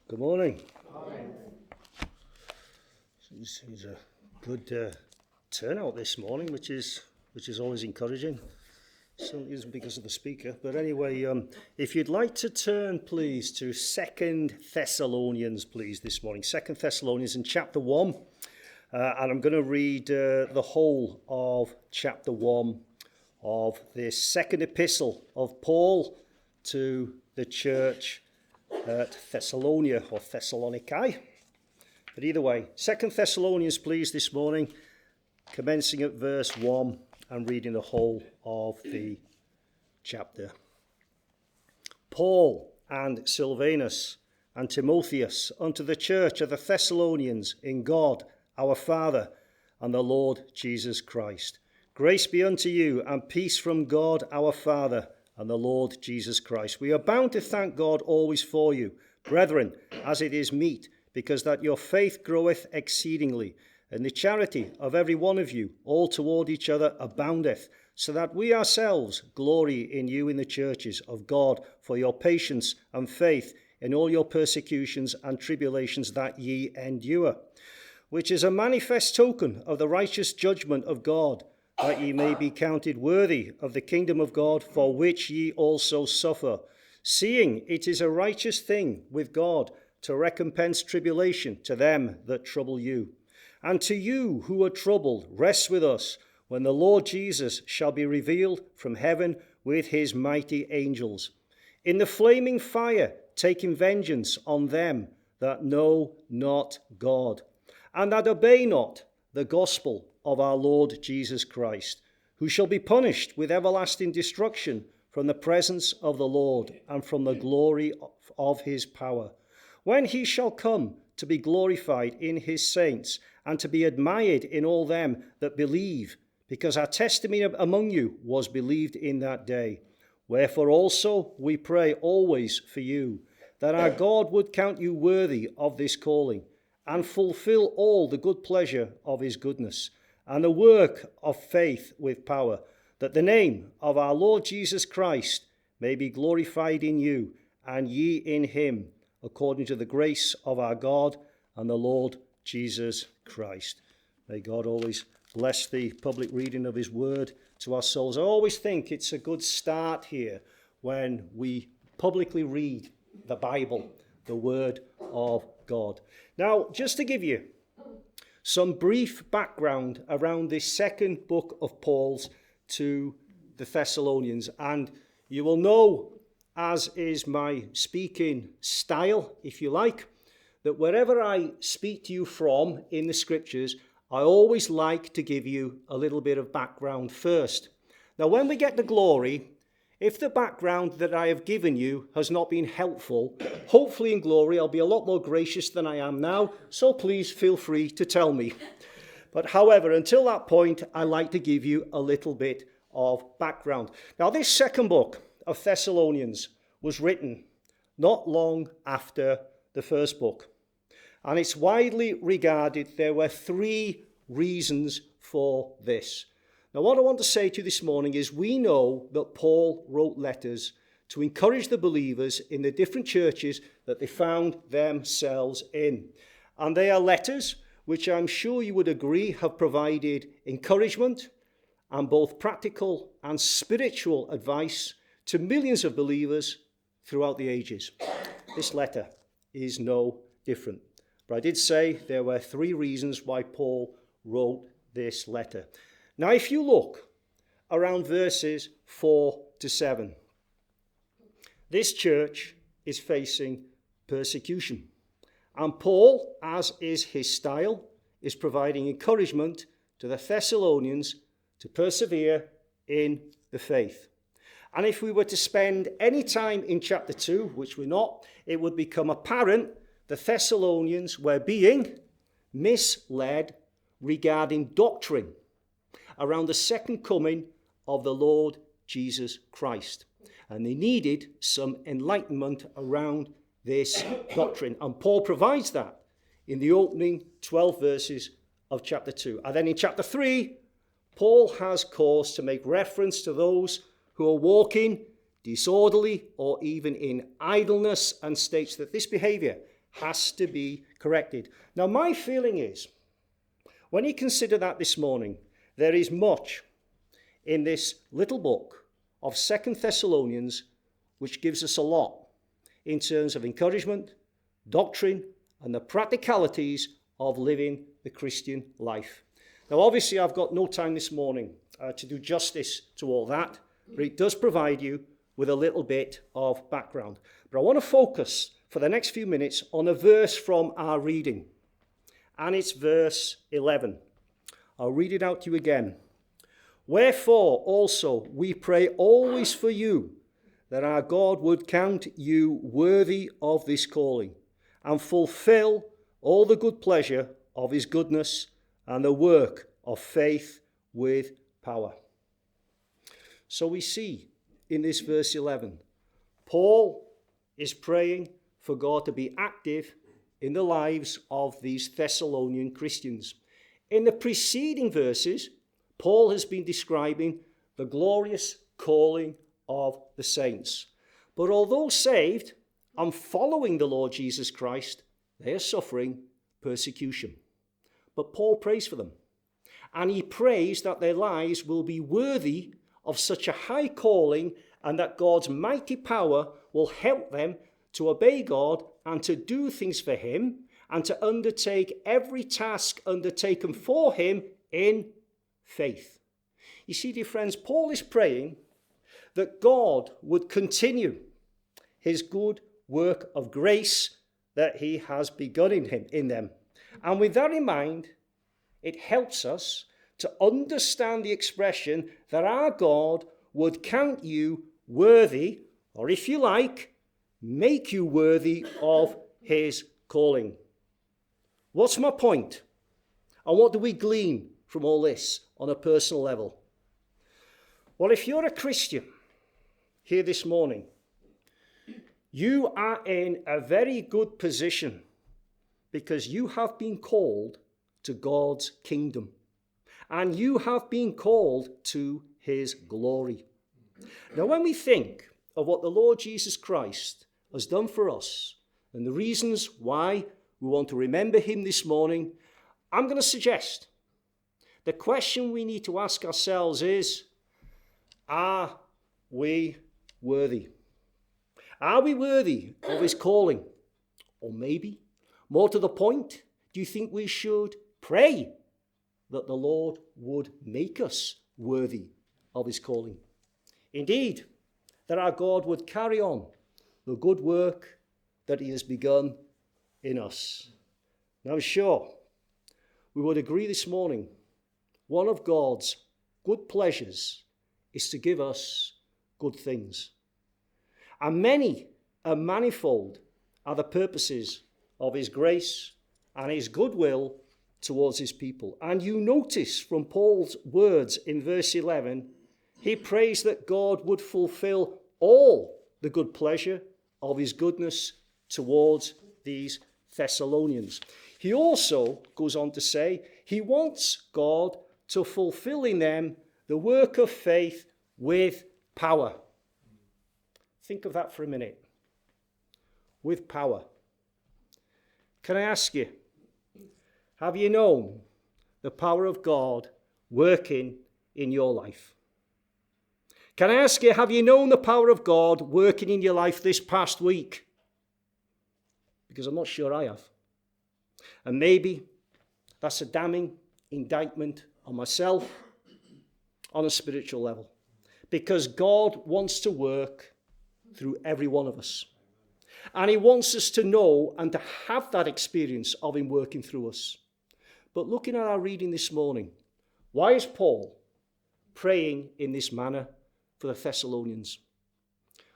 Good morning. It's a good turnout this morning, which is always encouraging. Certainly isn't because of the speaker, but anyway, if you'd like to turn, please, to 2 Thessalonians, please, this morning. 2 Thessalonians in chapter 1, and I'm going to read the whole of chapter 1 of this second epistle of Paul to the church at Thessalonia, or Thessaloniki. But either way, 2 Thessalonians, please, this morning, commencing at verse 1 and reading the whole of the chapter. Paul and Silvanus and Timotheus unto the church of the Thessalonians in God our Father and the Lord Jesus Christ. Grace be unto you and peace from God our Father and the Lord Jesus Christ. We are bound to thank God always for you, brethren, as it is meet, because that your faith groweth exceedingly, and the charity of every one of you all toward each other aboundeth, so that we ourselves glory in you in the churches of God for your patience and faith in all your persecutions and tribulations that ye endure, which is a manifest token of the righteous judgment of God, that ye may be counted worthy of the kingdom of God, for which ye also suffer, seeing it is a righteous thing with God to recompense tribulation to them that trouble you. And to you who are troubled, rest with us, when the Lord Jesus shall be revealed from heaven with his mighty angels, in the flaming fire, taking vengeance on them that know not God, and that obey not the gospel of our Lord Jesus Christ, who shall be punished with everlasting destruction from the presence of the Lord and from the glory of his power, when he shall come to be glorified in his saints and to be admired in all them that believe, because our testimony among you was believed in that day. Wherefore also we pray always for you, that our God would count you worthy of this calling, and fulfill all the good pleasure of his goodness, and the work of faith with power, that the name of our Lord Jesus Christ may be glorified in you, and ye in him, according to the grace of our God and the Lord Jesus Christ. May God always bless the public reading of his word to our souls. I always think it's a good start here when we publicly read the Bible, the word of God. Now, just to give you some brief background around this second book of Paul's to the Thessalonians, and you will know, as is my speaking style, if you like, that wherever I speak to you from in the scriptures, I always like to give you a little bit of background first. Now, when we get to glory, if the background that I have given you has not been helpful, hopefully in glory I'll be a lot more gracious than I am now, so please feel free to tell me. But however, until that point, I like to give you a little bit of background. Now, this second book of Thessalonians was written not long after the first book, and it's widely regarded there were three reasons for this. Now, what I want to say to you this morning is we know that Paul wrote letters to encourage the believers in the different churches that they found themselves in. And they are letters which I'm sure you would agree have provided encouragement and both practical and spiritual advice to millions of believers throughout the ages. This letter is no different. But I did say there were three reasons why Paul wrote this letter. Now, if you look around verses 4 to 7, this church is facing persecution. And Paul, as is his style, is providing encouragement to the Thessalonians to persevere in the faith. And if we were to spend any time in chapter 2, which we're not, it would become apparent the Thessalonians were being misled regarding doctrine around the second coming of the Lord Jesus Christ. And they needed some enlightenment around this doctrine. And Paul provides that in the opening 12 verses of chapter 2. And then in chapter 3, Paul has cause to make reference to those who are walking disorderly or even in idleness, and states that this behavior has to be corrected. Now, my feeling is, when you consider that this morning, there is much in this little book of 2 Thessalonians which gives us a lot in terms of encouragement, doctrine, and the practicalities of living the Christian life. Now, obviously, I've got no time this morning to do justice to all that, but it does provide you with a little bit of background. But I want to focus for the next few minutes on a verse from our reading, and it's verse 11. I'll read it out to you again. Wherefore also we pray always for you, that our God would count you worthy of this calling, and fulfill all the good pleasure of his goodness and the work of faith with power. So we see in this verse 11, Paul is praying for God to be active in the lives of these Thessalonian Christians. In the preceding verses, Paul has been describing the glorious calling of the saints. But although saved and following the Lord Jesus Christ, they are suffering persecution. But Paul prays for them, and he prays that their lives will be worthy of such a high calling, and that God's mighty power will help them to obey God and to do things for him and to undertake every task undertaken for him in faith. You see, dear friends, Paul is praying that God would continue his good work of grace that he has begun in them. And with that in mind, it helps us to understand the expression that our God would count you worthy, or if you like, make you worthy of his calling. What's my point? And what do we glean from all this on a personal level? Well, if you're a Christian here this morning, you are in a very good position because you have been called to God's kingdom and you have been called to his glory. Now, when we think of what the Lord Jesus Christ has done for us and the reasons why we want to remember him this morning, I'm going to suggest the question we need to ask ourselves is, are we worthy? Are we worthy of his calling? Or maybe, more to the point, do you think we should pray that the Lord would make us worthy of his calling? Indeed, that our God would carry on the good work that he has begun in us. Now, I'm sure we would agree this morning, one of God's good pleasures is to give us good things. And many and manifold are the purposes of his grace and his goodwill towards his people. And you notice from Paul's words in verse 11, he prays that God would fulfill all the good pleasure of his goodness towards these Thessalonians. He also goes on to say he wants God to fulfill in them the work of faith with power. Think of that for a minute. With power. Can I ask you, have you known the power of God working in your life? Can I ask you, have you known the power of God working in your life this past week? Because I'm not sure I have. And maybe that's a damning indictment on myself on a spiritual level. Because God wants to work through every one of us. And he wants us to know and to have that experience of him working through us. But looking at our reading this morning, why is Paul praying in this manner for the Thessalonians?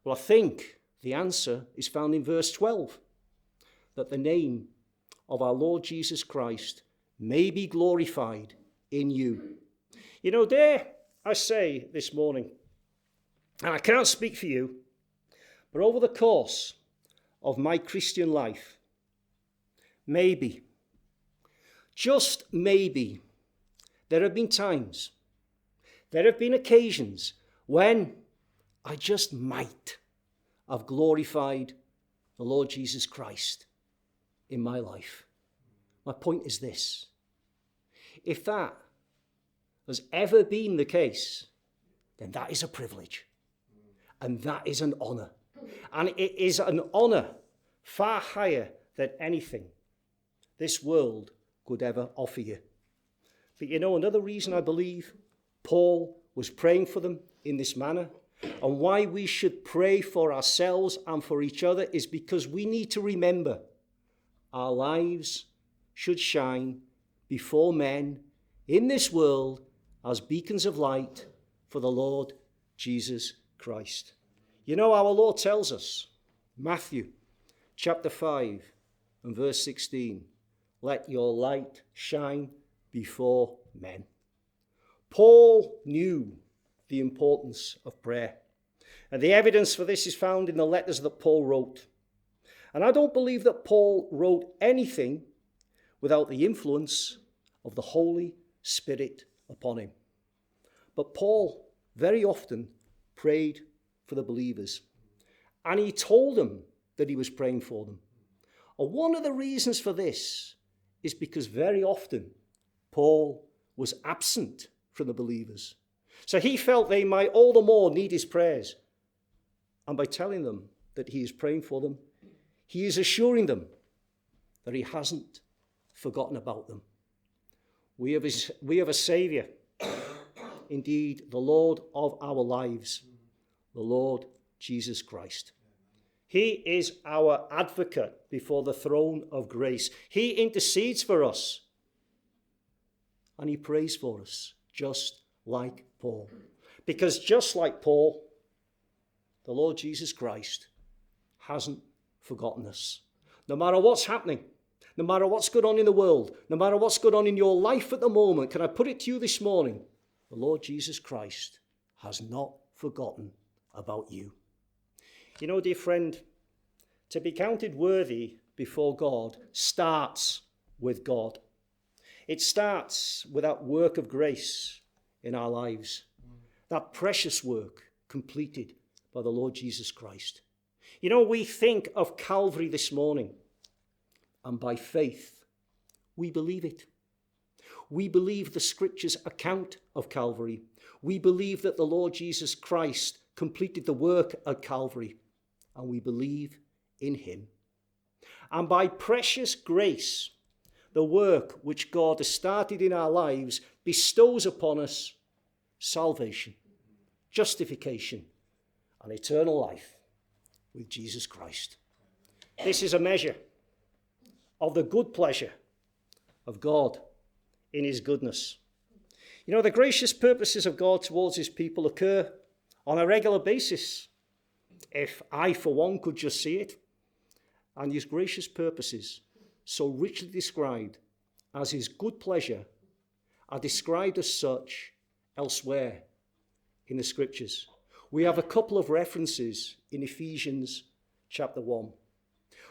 Well, I think the answer is found in verse 12, that the name of our Lord Jesus Christ may be glorified in you. You know, dare I say this morning, and I can't speak for you, but over the course of my Christian life, maybe, just maybe, there have been times, there have been occasions when I just might have glorified the Lord Jesus Christ in my life. My point is this. If that has ever been the case, then that is a privilege. And that is an honour. And it is an honour far higher than anything this world could ever offer you. But you know, another reason I believe Paul was praying for them in this manner, and why we should pray for ourselves and for each other, is because we need to remember our lives should shine before men in this world as beacons of light for the Lord Jesus Christ. You know, our Lord tells us, Matthew chapter 5 and verse 16, let your light shine before men. Paul knew the importance of prayer. And the evidence for this is found in the letters that Paul wrote. And I don't believe that Paul wrote anything without the influence of the Holy Spirit upon him. But Paul very often prayed for the believers. And he told them that he was praying for them. And one of the reasons for this is because very often Paul was absent from the believers. So he felt they might all the more need his prayers. And by telling them that he is praying for them, he is assuring them that he hasn't forgotten about them. We have a Saviour, indeed the Lord of our lives, the Lord Jesus Christ. He is our advocate before the throne of grace. He intercedes for us. And he prays for us, just like Paul. Because just like Paul, the Lord Jesus Christ hasn't forgotten us. No matter what's happening, no matter what's going on in the world, no matter what's going on in your life at the moment, can I put it to you this morning? The Lord Jesus Christ has not forgotten about you. You know, dear friend, to be counted worthy before God starts with God. It starts with that work of grace in our lives, that precious work completed by the Lord Jesus Christ. You know, we think of Calvary this morning, and by faith, we believe it. We believe the Scriptures' account of Calvary. We believe that the Lord Jesus Christ completed the work at Calvary, and we believe in him. And by precious grace, the work which God has started in our lives bestows upon us salvation, justification, and eternal life with Jesus Christ. This is a measure of the good pleasure of God in his goodness. You know, the gracious purposes of God towards his people occur on a regular basis. If I, for one, could just see it. And his gracious purposes, so richly described as his good pleasure, are described as such elsewhere in the Scriptures. We have a couple of references in Ephesians chapter 1.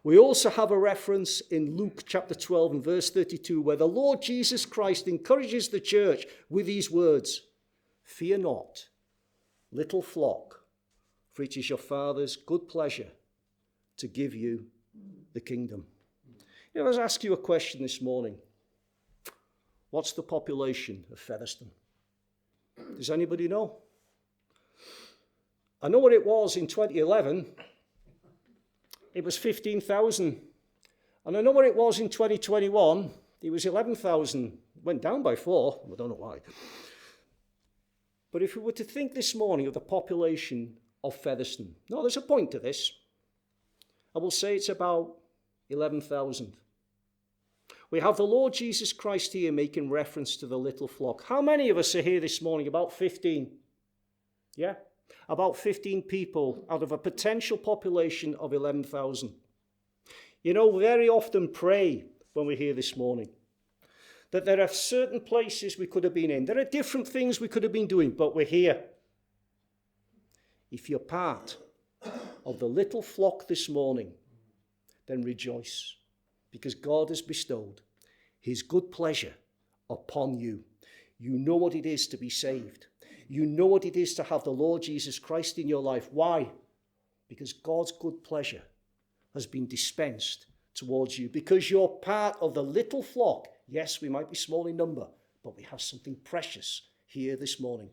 We also have a reference in Luke chapter 12 and verse 32, where the Lord Jesus Christ encourages the church with these words, "Fear not, little flock, for it is your Father's good pleasure to give you the kingdom." You know, let's ask you a question this morning. What's the population of Featherstone? Does anybody know? I know what it was in 2011. It was 15,000. And I know what it was in 2021. It was 11,000. Went down by 4. I don't know why. But if we were to think this morning of the population of Featherstone, no, there's a point to this. I will say it's about 11,000. We have the Lord Jesus Christ here making reference to the little flock. How many of us are here this morning? About 15. Yeah? About 15 people out of a potential population of 11,000. You know, we very often pray when we're here this morning that there are certain places we could have been in. There are different things we could have been doing, but we're here. If you're part of the little flock this morning, then rejoice, because God has bestowed his good pleasure upon you. You know what it is to be saved. You know what it is to have the Lord Jesus Christ in your life. Why? Because God's good pleasure has been dispensed towards you because you're part of the little flock. Yes, we might be small in number, but we have something precious here this morning.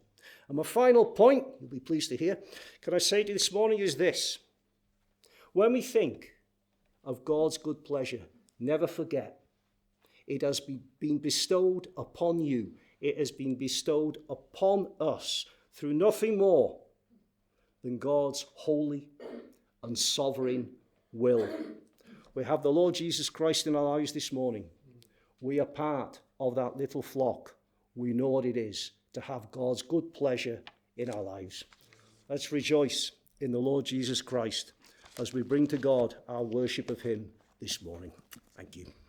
And my final point, you'll be pleased to hear, can I say to you this morning is this. When we think of God's good pleasure, never forget, it has been bestowed upon you. It has been bestowed upon us through nothing more than God's holy and sovereign will. We have the Lord Jesus Christ in our lives this morning. We are part of that little flock. We know what it is to have God's good pleasure in our lives. Let's rejoice in the Lord Jesus Christ as we bring to God our worship of him this morning. Thank you.